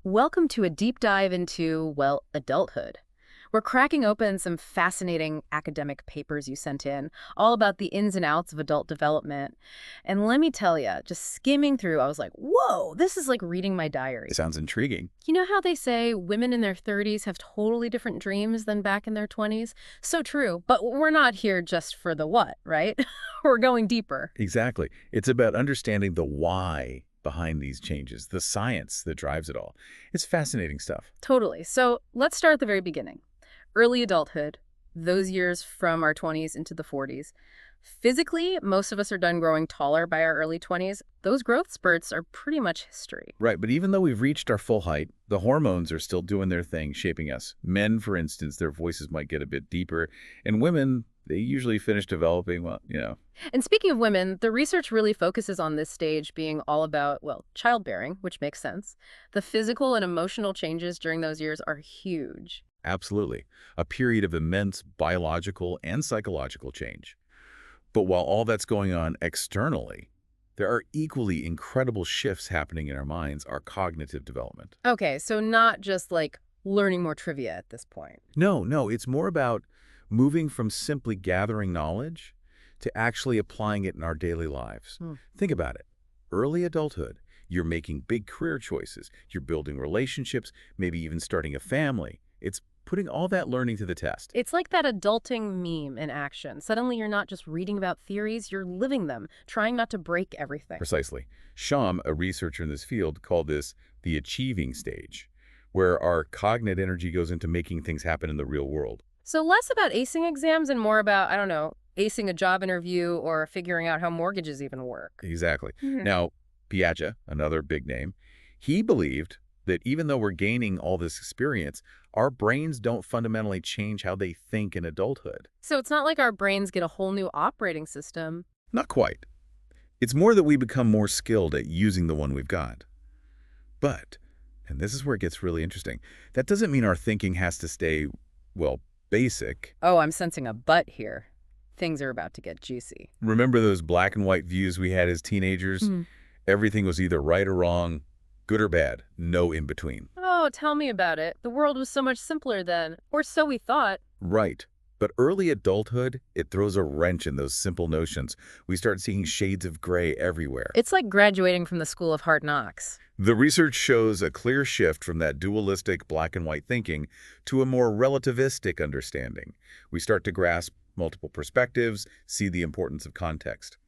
Welcome to a deep dive into, well, adulthood. We're cracking open some fascinating academic papers you sent in, all about the ins and outs of adult development. And let me tell you, just skimming through, I was like, whoa, this is like reading my diary. Sounds intriguing. You know how they say women in their 30s have totally different dreams than back in their 20s? So true, but we're not here just for the what, right? We're going deeper. Exactly. It's about understanding the why behind these changes, the science that drives it all. It's fascinating stuff. Totally. So let's start at the very beginning. Early adulthood, those years from our 20s into the 40s. Physically, most of us are done growing taller by our early 20s. Those growth spurts are pretty much history. Right, but even though we've reached our full height, the hormones are still doing their thing, shaping us. Men, for instance, their voices might get a bit deeper, and women, they usually finish developing, well. And speaking of women, the research really focuses on this stage being all about, well, childbearing, which makes sense. The physical and emotional changes during those years are huge. Absolutely. A period of immense biological and psychological change. But while all that's going on externally, there are equally incredible shifts happening in our minds, our cognitive development. Okay, so not just like learning more trivia at this point. No, it's more about moving from simply gathering knowledge to actually applying it in our daily lives. Hmm. Think about it. Early adulthood, you're making big career choices. You're building relationships, maybe even starting a family. It's putting all that learning to the test. It's like that adulting meme in action. Suddenly you're not just reading about theories, you're living them, trying not to break everything. Precisely. Sham, a researcher in this field, called this the achieving stage, where our cognate energy goes into making things happen in the real world. So less about acing exams and more about, I don't know, acing a job interview or figuring out how mortgages even work. Exactly. Mhm. Now, Piaget, another big name, he believed that even though we're gaining all this experience, our brains don't fundamentally change how they think in adulthood. So it's not like our brains get a whole new operating system. Not quite. It's more that we become more skilled at using the one we've got. But, and this is where it gets really interesting, that doesn't mean our thinking has to stay, well, basic. Oh, I'm sensing a but here. Things are about to get juicy. Remember those black and white views we had as teenagers? Mhm. Everything was either right or wrong, good or bad, no in between. Oh, tell me about it. The world was so much simpler then, or so we thought. Right. But early adulthood, it throws a wrench in those simple notions. We start seeing shades of gray everywhere. It's like graduating from the school of hard knocks. The research shows a clear shift from that dualistic black and white thinking to a more relativistic understanding. We start to grasp multiple perspectives, see the importance of context.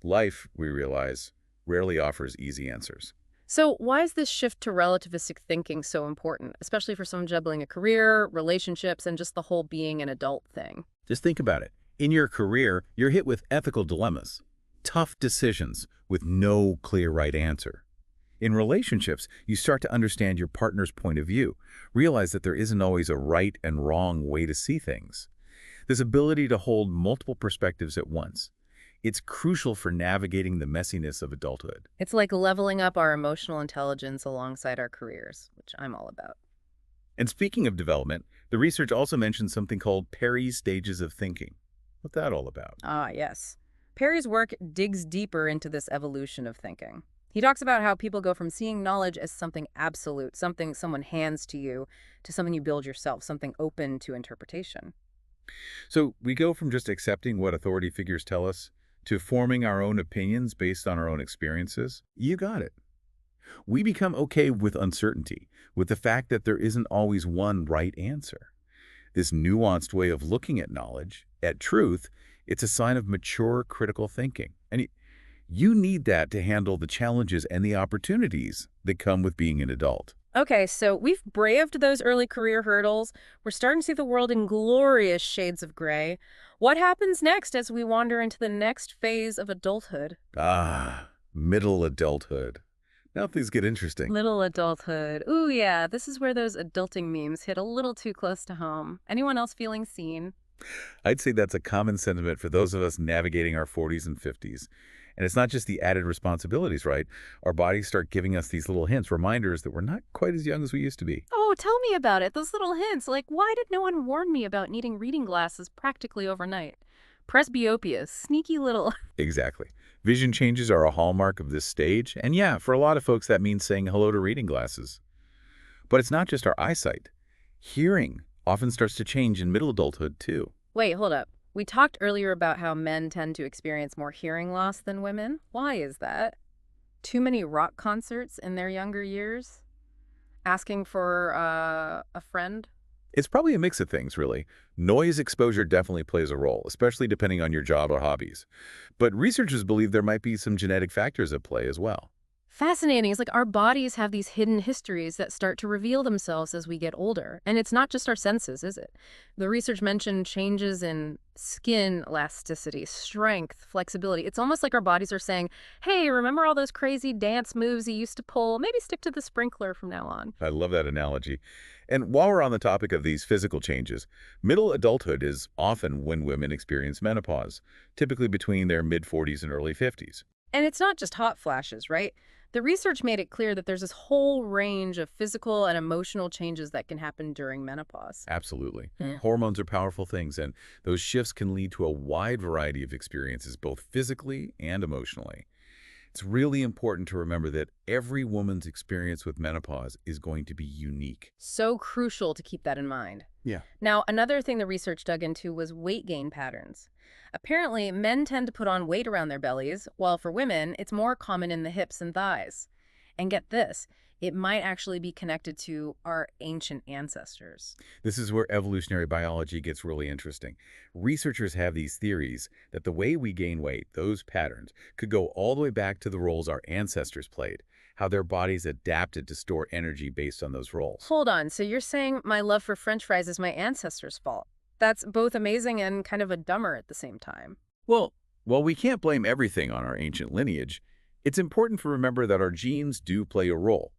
Life, we realize, rarely offers easy answers. So why is this shift to relativistic thinking so important, especially for someone juggling a career, relationships, and just the whole being an adult thing? Just think about it. In your career, you're hit with ethical dilemmas, tough decisions with no clear right answer. In relationships, you start to understand your partner's point of view, realize that there isn't always a right and wrong way to see things. This ability to hold multiple perspectives at once. It's crucial for navigating the messiness of adulthood. It's like leveling up our emotional intelligence alongside our careers, which I'm all about. And speaking of development, the research also mentions something called Perry's stages of thinking. What's that all about? Ah, yes. Perry's work digs deeper into this evolution of thinking. He talks about how people go from seeing knowledge as something absolute, something someone hands to you, to something you build yourself, something open to interpretation. So we go from just accepting what authority figures tell us to forming our own opinions based on our own experiences. You got it. We become okay with uncertainty, with the fact that there isn't always one right answer. This nuanced way of looking at knowledge, at truth, it's a sign of mature critical thinking. And you need that to handle the challenges and the opportunities that come with being an adult. Okay, so we've braved those early career hurdles. We're starting to see the world in glorious shades of gray. What happens next as we wander into the next phase of adulthood? Ah, middle adulthood. Now things get interesting. Little adulthood. Ooh, yeah, this is where those adulting memes hit a little too close to home. Anyone else feeling seen? I'd say that's a common sentiment for those of us navigating our 40s and 50s. And it's not just the added responsibilities, right? Our bodies start giving us these little hints, reminders that we're not quite as young as we used to be. Oh, tell me about it. Those little hints. Like, why did no one warn me about needing reading glasses practically overnight? Presbyopia, sneaky little... Exactly. Vision changes are a hallmark of this stage. And yeah, for a lot of folks, that means saying hello to reading glasses. But it's not just our eyesight. Hearing often starts to change in middle adulthood, too. Wait, hold up. We talked earlier about how men tend to experience more hearing loss than women. Why is that? Too many rock concerts in their younger years? Asking for a friend? It's probably a mix of things, really. Noise exposure definitely plays a role, especially depending on your job or hobbies. But researchers believe there might be some genetic factors at play as well. Fascinating. It's like our bodies have these hidden histories that start to reveal themselves as we get older. And it's not just our senses, is it? The research mentioned changes in skin elasticity, strength, flexibility. It's almost like our bodies are saying, hey, remember all those crazy dance moves you used to pull? Maybe stick to the sprinkler from now on. I love that analogy. And while we're on the topic of these physical changes, middle adulthood is often when women experience menopause, typically between their mid-40s and early 50s. And it's not just hot flashes, right? The research made it clear that there's this whole range of physical and emotional changes that can happen during menopause. Absolutely. Yeah. Hormones are powerful things, and those shifts can lead to a wide variety of experiences, both physically and emotionally. It's really important to remember that every woman's experience with menopause is going to be unique. So crucial to keep that in mind. Yeah. Now, another thing the research dug into was weight gain patterns. Apparently, men tend to put on weight around their bellies, while for women, it's more common in the hips and thighs. And get this, it might actually be connected to our ancient ancestors. This is where evolutionary biology gets really interesting. Researchers have these theories that the way we gain weight, those patterns, could go all the way back to the roles our ancestors played, how their bodies adapted to store energy based on those roles. Hold on, so you're saying my love for French fries is my ancestors' fault? That's both amazing and kind of a dumber at the same time. Well, while we can't blame everything on our ancient lineage, it's important to remember that our genes do play a role.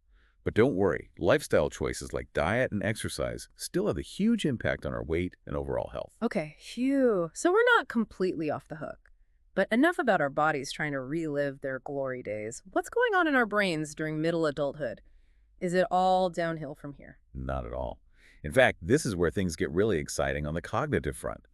But don't worry, lifestyle choices like diet and exercise still have a huge impact on our weight and overall health. Okay, phew. So we're not completely off the hook. But enough about our bodies trying to relive their glory days. What's going on in our brains during middle adulthood? Is it all downhill from here? Not at all. In fact, this is where things get really exciting on the cognitive front.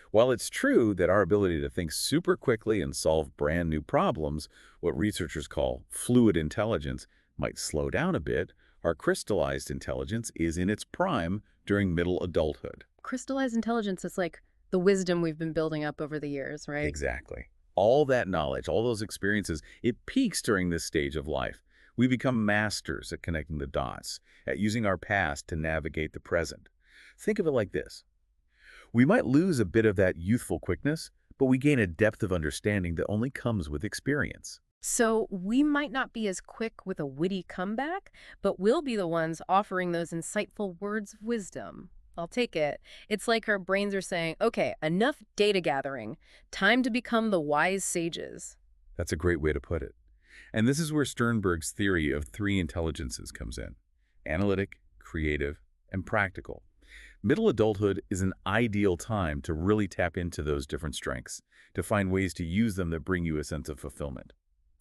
While it's true that our ability to think super quickly and solve brand new problems, what researchers call fluid intelligence, might slow down a bit, our crystallized intelligence is in its prime during middle adulthood. Crystallized intelligence is like the wisdom we've been building up over the years, right? Exactly. All that knowledge, all those experiences, it peaks during this stage of life. We become masters at connecting the dots, at using our past to navigate the present. Think of it like this. We might lose a bit of that youthful quickness, but we gain a depth of understanding that only comes with experience. So we might not be as quick with a witty comeback, but we'll be the ones offering those insightful words of wisdom. I'll take it. It's like our brains are saying, okay, enough data gathering. Time to become the wise sages. That's a great way to put it. And this is where Sternberg's theory of three intelligences comes in: analytic, creative, and practical. Middle adulthood is an ideal time to really tap into those different strengths, to find ways to use them that bring you a sense of fulfillment.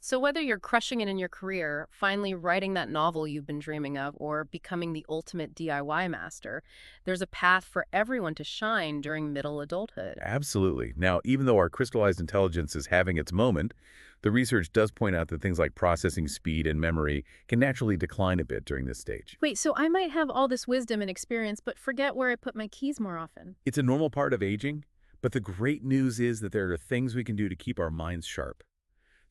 So whether you're crushing it in your career, finally writing that novel you've been dreaming of, or becoming the ultimate DIY master, there's a path for everyone to shine during middle adulthood. Absolutely. Now, even though our crystallized intelligence is having its moment, the research does point out that things like processing speed and memory can naturally decline a bit during this stage. Wait, so I might have all this wisdom and experience, but forget where I put my keys more often. It's a normal part of aging, but the great news is that there are things we can do to keep our minds sharp.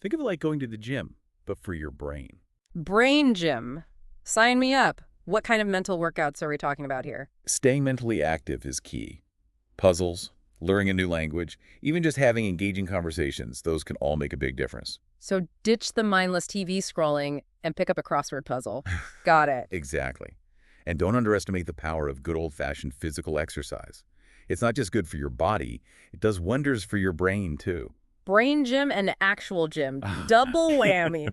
Think of it like going to the gym, but for your brain. Brain gym. Sign me up. What kind of mental workouts are we talking about here? Staying mentally active is key. Puzzles, learning a new language, even just having engaging conversations, those can all make a big difference. So ditch the mindless TV scrolling and pick up a crossword puzzle. Got it. Exactly. And don't underestimate the power of good old-fashioned physical exercise. It's not just good for your body, it does wonders for your brain, too. Brain gym and actual gym. Double whammy.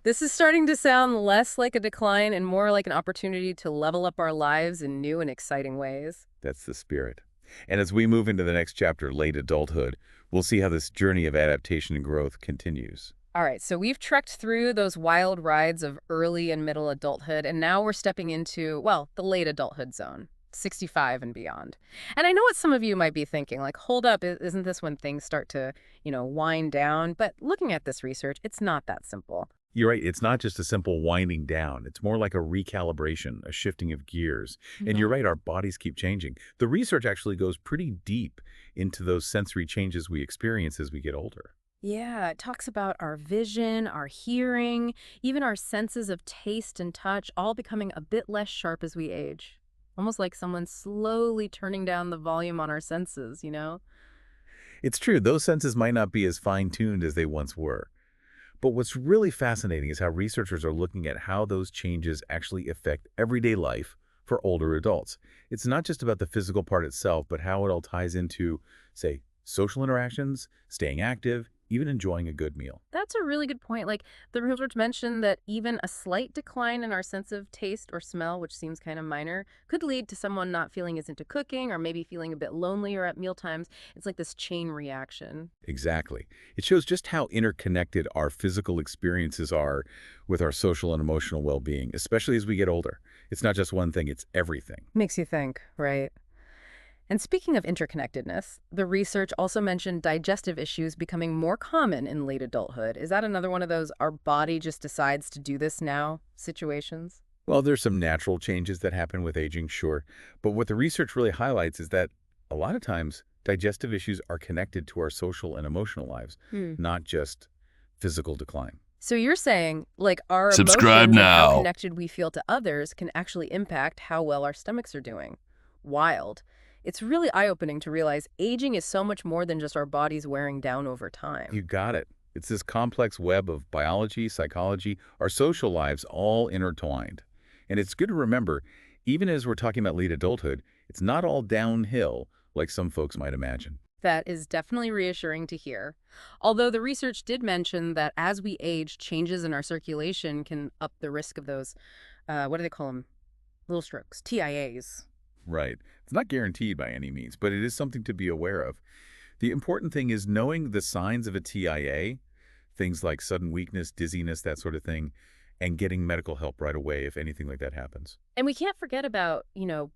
This is starting to sound less like a decline and more like an opportunity to level up our lives in new and exciting ways. That's the spirit. And as we move into the next chapter, late adulthood, we'll see how this journey of adaptation and growth continues. All right, so we've trekked through those wild rides of early and middle adulthood, and now we're stepping into, well, the late adulthood zone. 65 and beyond. And I know what some of you might be thinking, like, hold up, isn't this when things start to, wind down? But looking at this research, it's not that simple. You're right. It's not just a simple winding down. It's more like a recalibration, a shifting of gears. And you're Mhm. right, our bodies keep changing. The research actually goes pretty deep into those sensory changes we experience as we get older. Yeah, it talks about our vision, our hearing, even our senses of taste and touch all becoming a bit less sharp as we age. Almost like someone slowly turning down the volume on our senses, you know? It's true, those senses might not be as fine-tuned as they once were. But what's really fascinating is how researchers are looking at how those changes actually affect everyday life for older adults. It's not just about the physical part itself, but how it all ties into, say, social interactions, staying active, even enjoying a good meal. That's a really good point. Like the research mentioned that even a slight decline in our sense of taste or smell, which seems kind of minor, could lead to someone not feeling as into cooking or maybe feeling a bit lonelier at mealtimes. It's like this chain reaction. Exactly. It shows just how interconnected our physical experiences are with our social and emotional well-being, especially as we get older. It's not just one thing, it's everything. Makes you think, right? And speaking of interconnectedness, the research also mentioned digestive issues becoming more common in late adulthood. Is that another one of those our body just decides to do this now situations? Well, there's some natural changes that happen with aging, sure. But what the research really highlights is that a lot of times digestive issues are connected to our social and emotional lives, Hmm. not just physical decline. So you're saying, like, our Subscribe emotions and how now. connected we feel to others can actually impact how well our stomachs are doing. Wild. It's really eye-opening to realize aging is so much more than just our bodies wearing down over time. You got it. It's this complex web of biology, psychology, our social lives all intertwined. And it's good to remember, even as we're talking about late adulthood, it's not all downhill like some folks might imagine. That is definitely reassuring to hear. Although the research did mention that as we age, changes in our circulation can up the risk of those, what do they call them? Little strokes, TIAs. Right. It's not guaranteed by any means, but it is something to be aware of. The important thing is knowing the signs of a TIA, things like sudden weakness, dizziness, that sort of thing, and getting medical help right away if anything like that happens. And we can't forget about,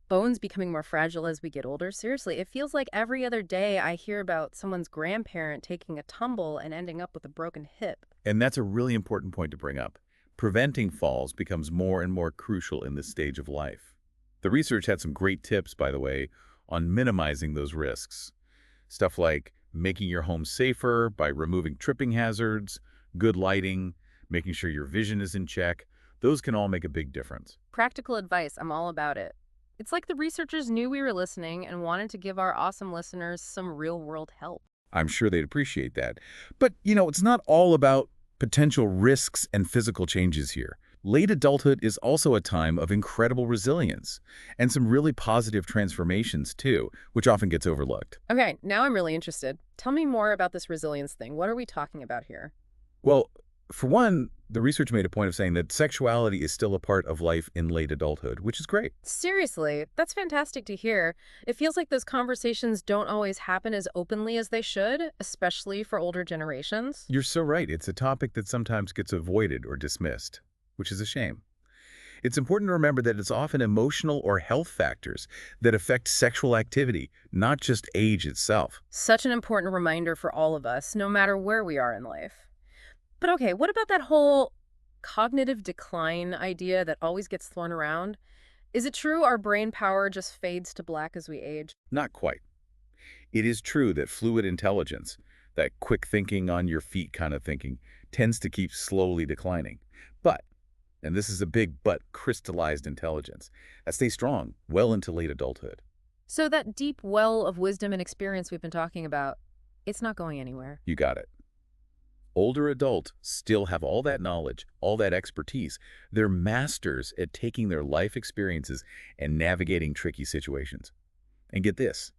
bones becoming more fragile as we get older. Seriously, it feels like every other day I hear about someone's grandparent taking a tumble and ending up with a broken hip. And that's a really important point to bring up. Preventing falls becomes more and more crucial in this stage of life. The research had some great tips, by the way, on minimizing those risks. Stuff like making your home safer by removing tripping hazards, good lighting, making sure your vision is in check. Those can all make a big difference. Practical advice, I'm all about it. It's like the researchers knew we were listening and wanted to give our awesome listeners some real-world help. I'm sure they'd appreciate that. But, it's not all about potential risks and physical changes here. Late adulthood is also a time of incredible resilience and some really positive transformations, too, which often gets overlooked. Okay, now I'm really interested. Tell me more about this resilience thing. What are we talking about here? Well, for one, the research made a point of saying that sexuality is still a part of life in late adulthood, which is great. Seriously, that's fantastic to hear. It feels like those conversations don't always happen as openly as they should, especially for older generations. You're so right. It's a topic that sometimes gets avoided or dismissed, which is a shame. It's important to remember that it's often emotional or health factors that affect sexual activity, not just age itself. Such an important reminder for all of us, no matter where we are in life. But okay, what about that whole cognitive decline idea that always gets thrown around? Is it true our brain power just fades to black as we age? Not quite. It is true that fluid intelligence, that quick thinking on your feet kind of thinking, tends to keep slowly declining. But, and this is a big but, crystallized intelligence, that stays strong well into late adulthood. So that deep well of wisdom and experience we've been talking about, it's not going anywhere. You got it. Older adults still have all that knowledge, all that expertise. They're masters at taking their life experiences and navigating tricky situations. And get this,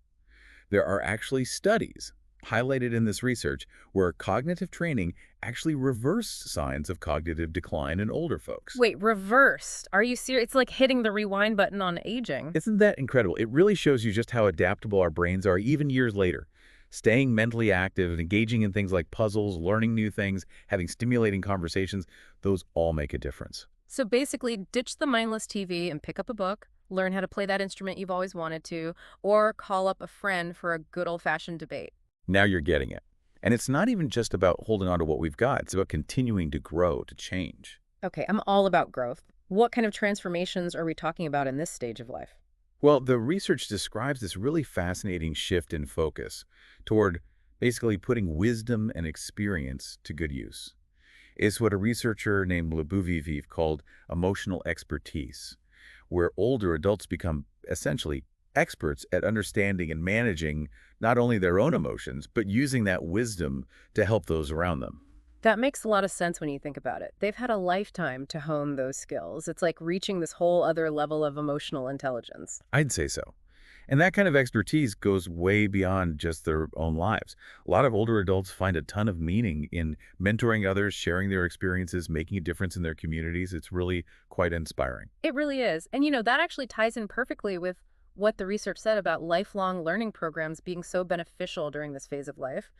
there are actually studies highlighted in this research where cognitive training actually reversed signs of cognitive decline in older folks. Wait, reversed? Are you serious? It's like hitting the rewind button on aging. Isn't that incredible? It really shows you just how adaptable our brains are even years later. Staying mentally active and engaging in things like puzzles, learning new things, having stimulating conversations, those all make a difference. So basically, ditch the mindless TV and pick up a book, learn how to play that instrument you've always wanted to, or call up a friend for a good old-fashioned debate. Now you're getting it. And it's not even just about holding on to what we've got. It's about continuing to grow, to change. Okay, I'm all about growth. What kind of transformations are we talking about in this stage of life? Well, the research describes this really fascinating shift in focus toward basically putting wisdom and experience to good use. It's what a researcher named Lebuviviv called emotional expertise, where older adults become essentially experts at understanding and managing not only their own emotions, but using that wisdom to help those around them. That makes a lot of sense when you think about it. They've had a lifetime to hone those skills. It's like reaching this whole other level of emotional intelligence. I'd say so. And that kind of expertise goes way beyond just their own lives. A lot of older adults find a ton of meaning in mentoring others, sharing their experiences, making a difference in their communities. It's really quite inspiring. It really is. And that actually ties in perfectly with what the research said about lifelong learning programs being so beneficial during this phase of life.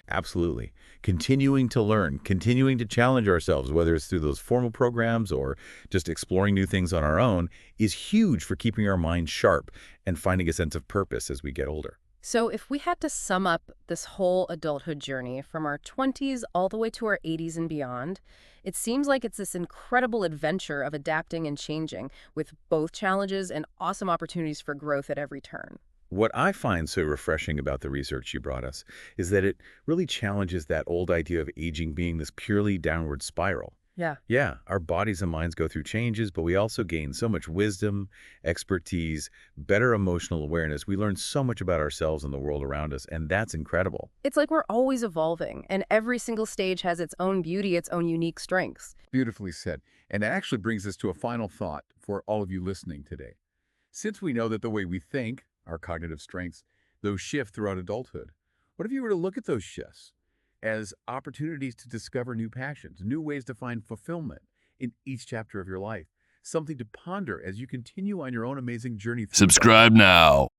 Absolutely. Continuing to learn, continuing to challenge ourselves, whether it's through those formal programs or just exploring new things on our own, is huge for keeping our minds sharp and finding a sense of purpose as we get older. So if we had to sum up this whole adulthood journey from our 20s all the way to our 80s and beyond, it seems like it's this incredible adventure of adapting and changing with both challenges and awesome opportunities for growth at every turn. What I find so refreshing about the research you brought us is that it really challenges that old idea of aging being this purely downward spiral. Yeah. Yeah, our bodies and minds go through changes, but we also gain so much wisdom, expertise, better emotional awareness. We learn so much about ourselves and the world around us, and that's incredible. It's like we're always evolving, and every single stage has its own beauty, its own unique strengths. Beautifully said. And that actually brings us to a final thought for all of you listening today. Since we know that the way we think, our cognitive strengths, those shift throughout adulthood, what if you were to look at those shifts as opportunities to discover new passions, new ways to find fulfillment in each chapter of your life, something to ponder as you continue on your own amazing journey through life? Subscribe now.